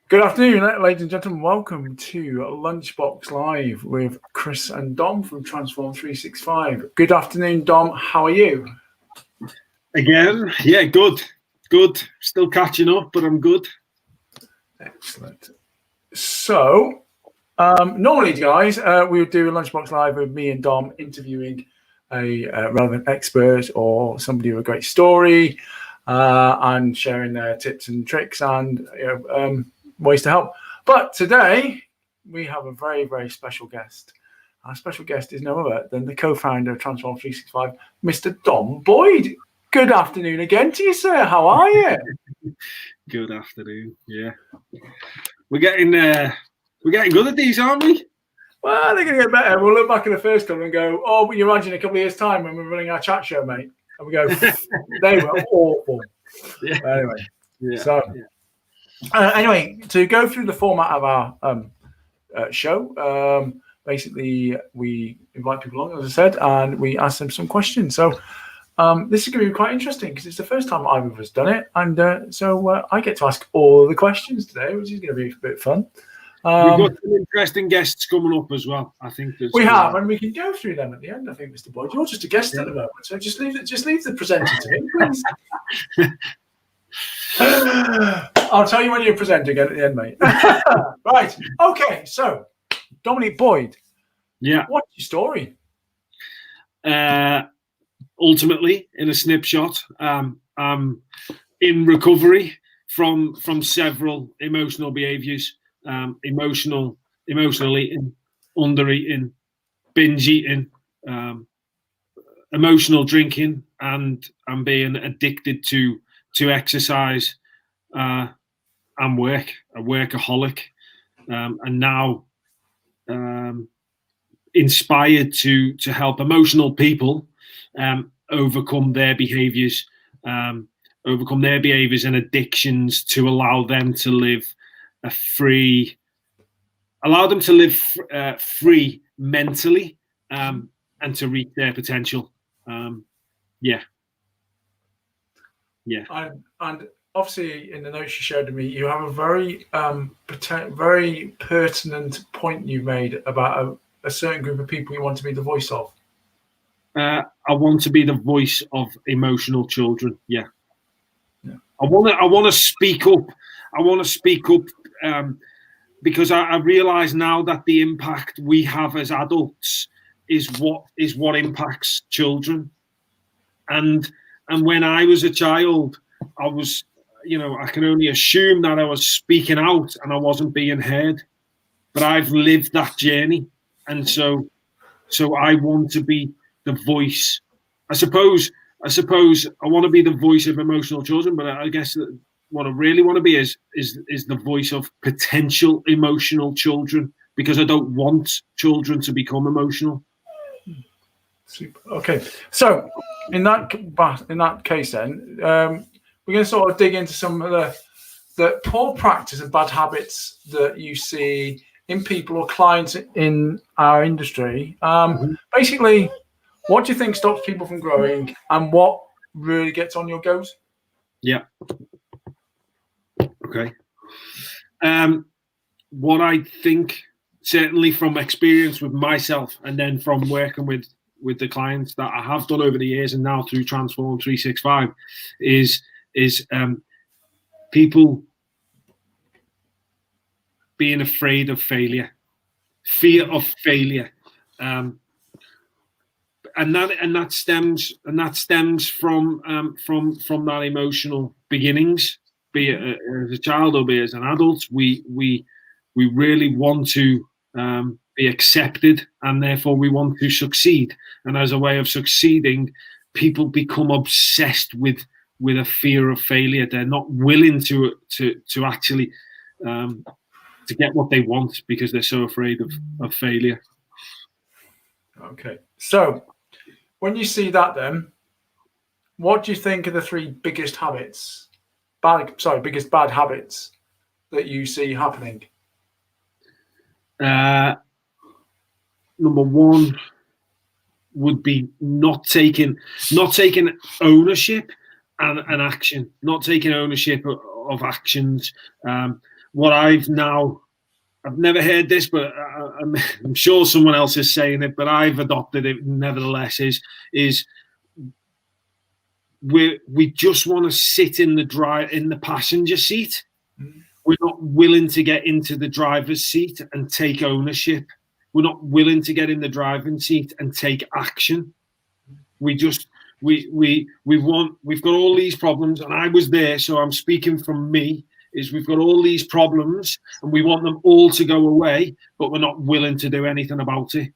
Good afternoon, ladies and gentlemen. Welcome to Lunchbox Live with Chris and Dom from Transform 365. Good afternoon, Dom. How are you? Again, yeah, good. Still catching up, but I'm good. Excellent. So, normally, guys, we would do a Lunchbox Live with me and Dom interviewing a relevant expert or somebody with a great story and sharing their tips and tricks and ways to help. But today we have a very, very special guest. Our special guest is no other than the co-founder of Transform 365, Mr. Dom Boyd. Good afternoon again to you, sir. How are you? Good afternoon. Yeah, we're getting good at these, aren't we? Well, they're going to get better. We'll look back at the first couple and go, "Oh, but you imagine a couple of years' time when we're running our chat show, mate," and we go, "They were awful." Yeah. Anyway, yeah. So. Yeah. Anyway, to go through the format of our show, basically we invite people along, as I said, and we ask them some questions. So this is going to be quite interesting because it's the first time either of us done it, and so I get to ask all the questions today, which is going to be a bit fun. We've got some interesting guests coming up as well. I think we have, and we can go through them at the end. I think, Mr. Boyd, you're just a guest at the moment, so just leave the presenter to me, please. I'll tell you when you present again at the end, mate. Right. Okay. So, Dominic Boyd. Yeah. What's your story? Ultimately, in a snapshot, I'm in recovery from several emotional behaviours, emotional eating, under eating, binge eating, emotional drinking, and I'm being addicted to exercise and work, a workaholic, and now inspired to help emotional people overcome their behaviours, and addictions to allow them to live free mentally and to reach their potential. Yeah. And obviously, in the notes you showed to me, you have a very very pertinent point you made about a certain group of people you want to be the voice of. I want to be the voice of emotional children. Yeah. I want to speak up. Because I realise now that the impact we have as adults is what impacts children. And when I was a child, I was, I can only assume that I was speaking out and I wasn't being heard. But I've lived that journey, and so I want to be the voice. I suppose I want to be the voice of emotional children, but I guess what I really want to be is the voice of potential emotional children, because I don't want children to become emotional. Super. Okay, so in that case, then we're going to sort of dig into some of the poor practice and bad habits that you see in people or clients in our industry. Basically, what do you think stops people from growing, and what really gets on your goats? Yeah. Okay. What I think, certainly from experience with myself, and then from working with the clients that I have done over the years, and now through Transform 365, is people being afraid of failure, fear of failure, and that stems from that emotional beginnings, be it as a child or be it as an adult. We really want to be accepted, and therefore we want to succeed. And as a way of succeeding, people become obsessed with a fear of failure. They're not willing to actually to get what they want because they're so afraid of failure. Okay, so when you see that, then what do you think are the three biggest biggest bad habits that you see happening? Number one would be not taking ownership and action, not taking ownership of actions. what I've never heard this, but I'm sure someone else is saying it, but I've adopted it nevertheless, is we just want to sit in the passenger seat. We're not willing to get into the driver's seat and take ownership. We're not willing to get in the driving seat and take action. We've got all these problems, and I was there, so I'm speaking from me, is we've got all these problems and we want them all to go away, but we're not willing to do anything about it.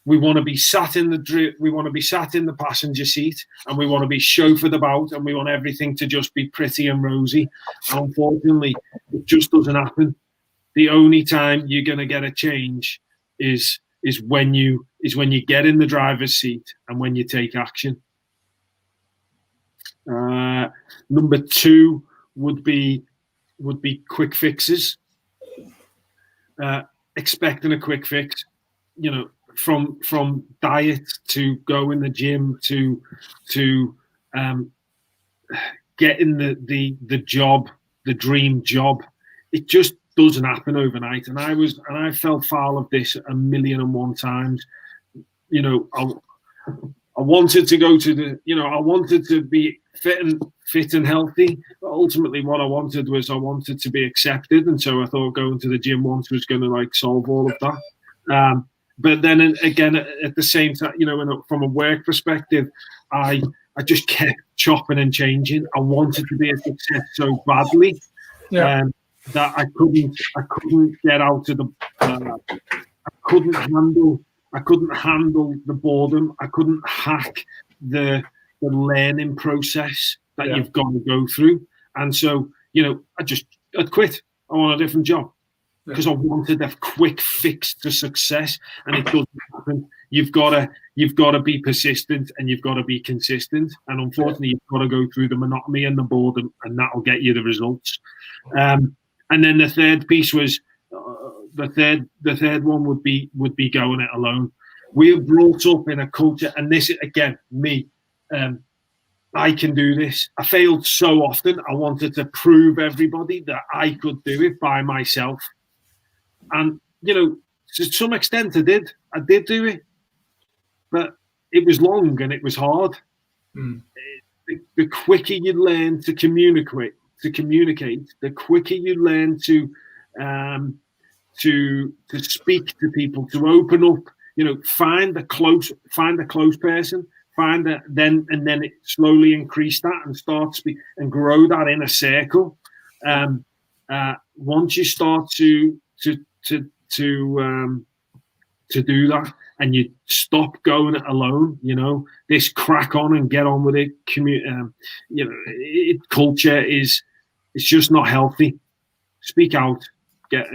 We want to be sat in the passenger seat, and we want to be chauffeured about, and we want everything to just be pretty and rosy. And unfortunately, it just doesn't happen. The only time you're going to get a change is when you get in the driver's seat and when you take action. Number 2 would be quick fixes. Expecting a quick fix, from diet to go in the gym to getting the job, the dream job. It just doesn't happen overnight. And I fell foul of this 1,000,001 times. I wanted to go to I wanted to be fit and healthy, but ultimately what I wanted to be accepted, and so I thought going to the gym once was going to solve all of that. But then again, at the same time, from a work perspective, I just kept chopping and changing. I wanted to be a success so badly that I couldn't get out of the. I couldn't handle the boredom. I couldn't hack the learning process that you've got to go through. And so, I'd quit. I want a different job because I wanted a quick fix to success, and it doesn't happen. You've got to be persistent, and you've got to be consistent. And unfortunately, you've got to go through the monotony and the boredom, and that'll get you the results. And then the third piece was the third one would be going it alone. We are brought up in a culture, and this again, me. I can do this. I failed so often. I wanted to prove everybody that I could do it by myself. And, to some extent I did. I did do it. But it was long and it was hard. The quicker you learn to communicate, the quicker you learn to speak to people, to open up, find a close person. Find that, then it slowly increase that and start speak and grow that in a circle. Once you start to do that, and you stop going it alone, this crack on and get on with it. Culture is just not healthy. Speak out, get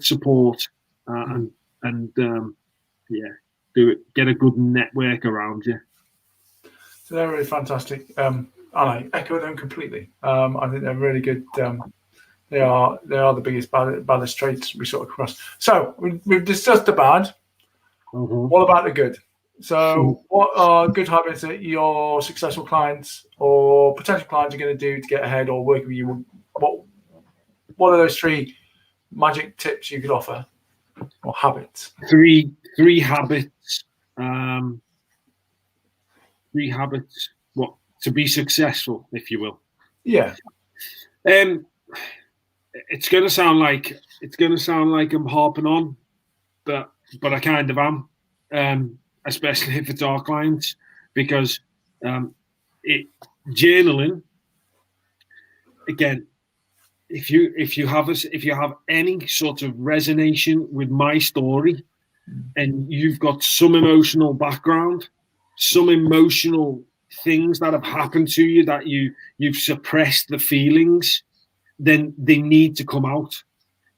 support, do it. Get a good network around you. So they're really fantastic. And I echo them completely. I think they're really good. They are the biggest ballast traits we sort of cross. So we've discussed the bad. Mm-hmm. What about the good? So what are good habits that your successful clients or potential clients are going to do to get ahead or work with you? What are those 3 magic tips you could offer, or habits? Three habits. 3 habits. What to be successful, if you will. Yeah. It's going to sound like I'm harping on, but I kind of am, especially if it's our clients, because journaling. Again, if you have any sort of resonation with my story, and you've got some emotional background, some emotional things that have happened to you that you've suppressed the feelings, then they need to come out.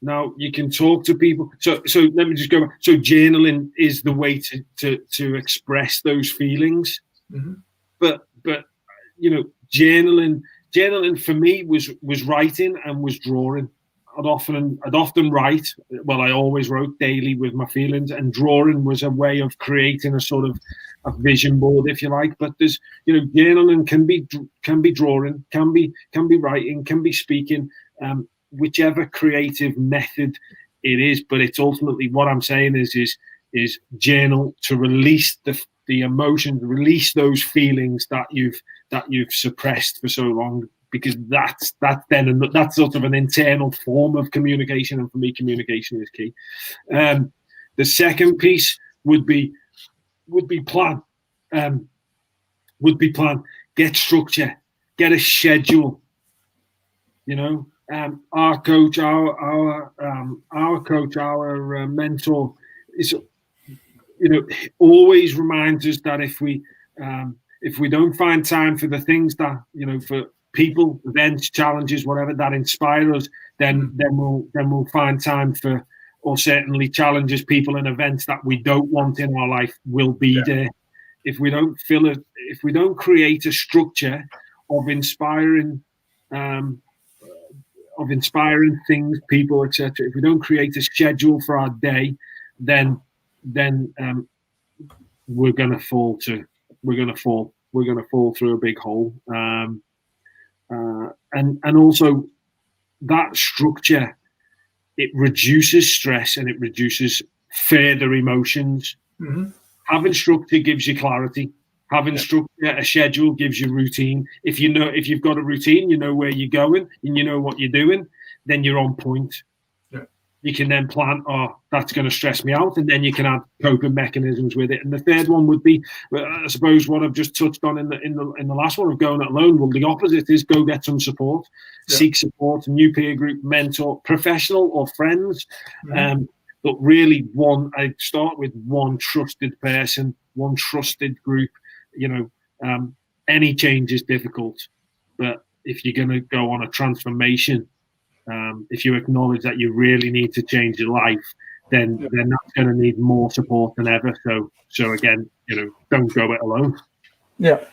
Now you can talk to people. So let me just go back. So journaling is the way to express those feelings. Mm-hmm. But journaling for me was writing and was drawing. I'd often write. Well, I always wrote daily with my feelings, and drawing was a way of creating a sort of a vision board, if you like. But there's, journaling can be drawing, can be writing, can be speaking. whichever creative method it is. But it's ultimately, what I'm saying is journal to release the emotions, release those feelings that you've suppressed for so long, because that's sort of an internal form of communication, and for me, communication is key. The second piece would be plan. Get structure, get a schedule. Our coach, our mentor is, always reminds us that if we don't find time for the things that, for people, events, challenges, whatever that inspire us, then we'll find time for, or certainly challenges, people, and events that we don't want in our life will be there. If we don't if we don't create a structure of inspiring things, people, etc. If we don't create a schedule for our day, then we're gonna fall through a big hole. And also that structure, it reduces stress and it reduces further emotions. Mm-hmm. Having structure gives you clarity. Having structure, a schedule, gives you routine. If you've got a routine, you know where you're going and you know what you're doing, then you're on point. Yeah. You can then plan, that's going to stress me out, and then you can add coping mechanisms with it. And the third one would be, I suppose, what I've just touched on in the last one of going it alone. Well, the opposite is go get some support, seek support, a new peer group, mentor, professional or friends. Mm-hmm. But really, I'd start with one trusted person, one trusted group. Any change is difficult, but if you're going to go on a transformation, if you acknowledge that you really need to change your life, then that's going to need more support than ever. So again, don't go it alone. Yeah,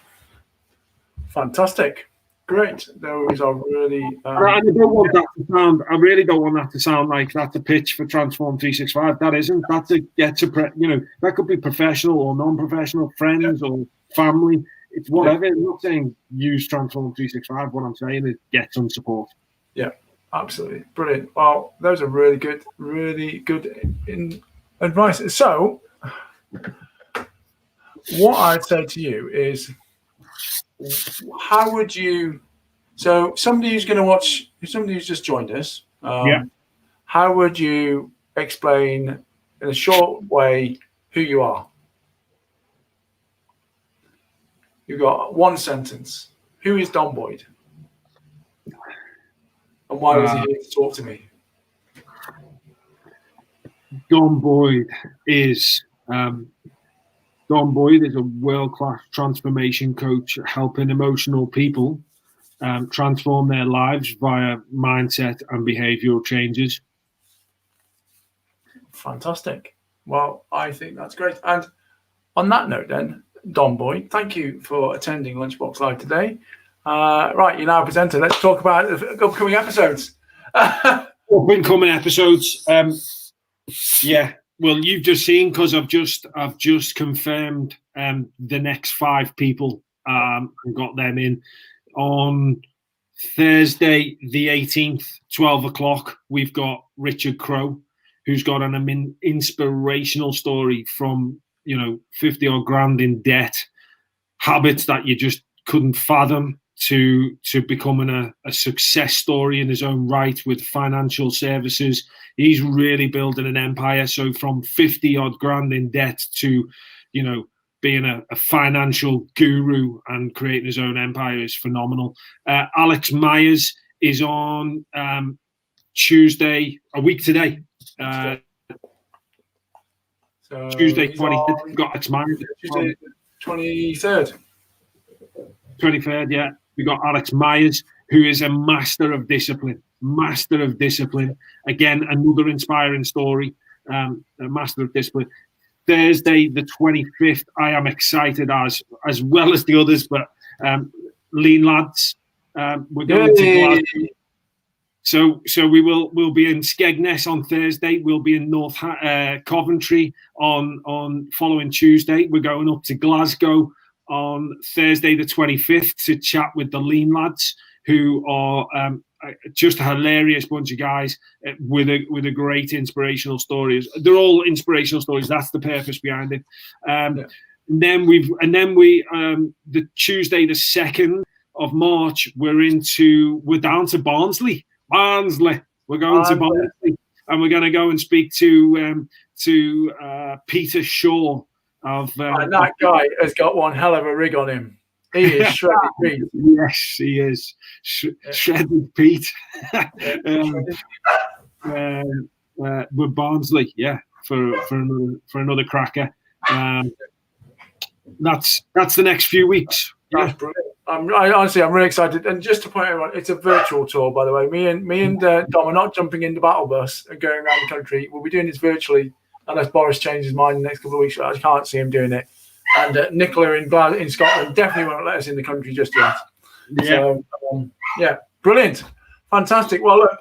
fantastic. Great. Those are really. I really don't want that to sound like that's a pitch for Transform 365. That isn't. That's that could be professional or non-professional, friends or family. It's whatever. I'm not saying use Transform 365. What I'm saying is get some support. Yeah, absolutely. Brilliant. Well, those are really good advice. So, what I'd say to you is, how would you? So, somebody who's just joined us, how would you explain in a short way who you are? You've got one sentence. Who is Dom Boyd? And why was he here to talk to me? Dom Boyd is a world-class transformation coach, helping emotional people transform their lives via mindset and behavioral changes. Fantastic. Well, I think that's great. And on that note then, Dom Boyd, thank you for attending Lunchbox Live today. Right, you're now a presenter. Let's talk about the upcoming episodes. Upcoming episodes. Well, you've just seen, because I've just confirmed the next 5 people and got them in. On Thursday, the 18th, 12 o'clock, we've got Richard Crowe, who's got an inspirational story from 50 odd grand in debt, habits that you just couldn't fathom, to becoming a success story in his own right with financial services. He's really building an empire. So from 50 odd grand in debt to, being a financial guru and creating his own empire is phenomenal. Alex Myers is on Tuesday, a week today. Tuesday 23rd. We've got Alex Myers. Tuesday 23rd. 23rd, yeah. We've got Alex Myers, who is a master of discipline. Again, another inspiring story. A master of discipline. Thursday, the 25th, I am excited as well as the others, but Lean Lads, we're going to Glasgow. So we'll be in Skegness on Thursday. We'll be in North Coventry on following Tuesday. We're going up to Glasgow on Thursday the 25th to chat with the Lean Lads, who are just a hilarious bunch of guys with a great inspirational stories. They're all inspirational stories. That's the purpose behind it. And then we the Tuesday the 2nd of March we're down to Barnsley. We're going to Barnsley, and we're going to go and speak to Peter Shaw of that guy has got one hell of a rig on him. He is shredded Pete. Yes, he is shredded Pete. With Barnsley, for another cracker. That's the next few weeks. That's brilliant. I'm really excited. And just to point out, it's a virtual tour, by the way. Me and Dom are not jumping in the battle bus and going around the country. We'll be doing this virtually, unless Boris changes his mind in the next couple of weeks. I can't see him doing it. And Nicola in Scotland definitely won't let us in the country just yet. Yeah. So, brilliant. Fantastic. Well, look,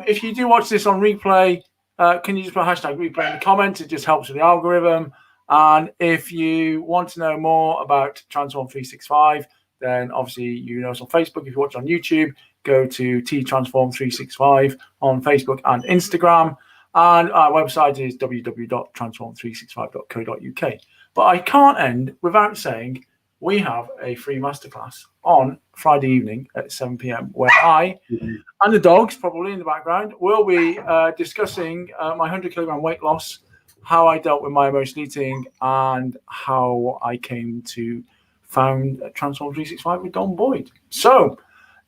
if you do watch this on replay, can you just put #replay in the comments? It just helps with the algorithm. And if you want to know more about Transform 365, then obviously you know us on Facebook. If you watch on YouTube, go to Transform 365 on Facebook and Instagram. And our website is www.transform365.co.uk. But I can't end without saying we have a free masterclass on Friday evening at 7 p.m. where I and the dogs, probably in the background, will be discussing my 100 kilogram weight loss, how I dealt with my emotional eating, and how I came to found Transform 365 with Dom Boyd. So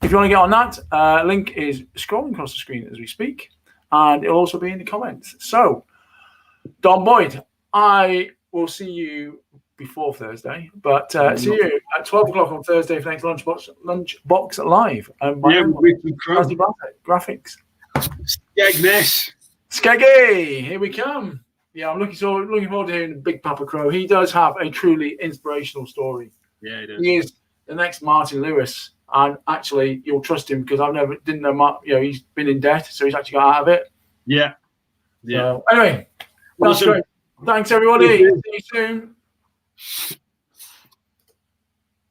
if you want to get on that, link is scrolling across the screen as we speak, and it'll also be in the comments. So, Dom Boyd, I will see you before Thursday, but see you at 12 o'clock on Thursday for next Lunchbox Live. Graphics. Skeggy, here we come. Yeah, I'm looking forward to hearing Big Papa Crow. He does have a truly inspirational story. Yeah, he does. He is the next Martin Lewis, and actually, you'll trust him because didn't know. He's been in debt, so he's actually got out of it. Yeah. So, anyway, that's great. Thanks, everybody. See you soon.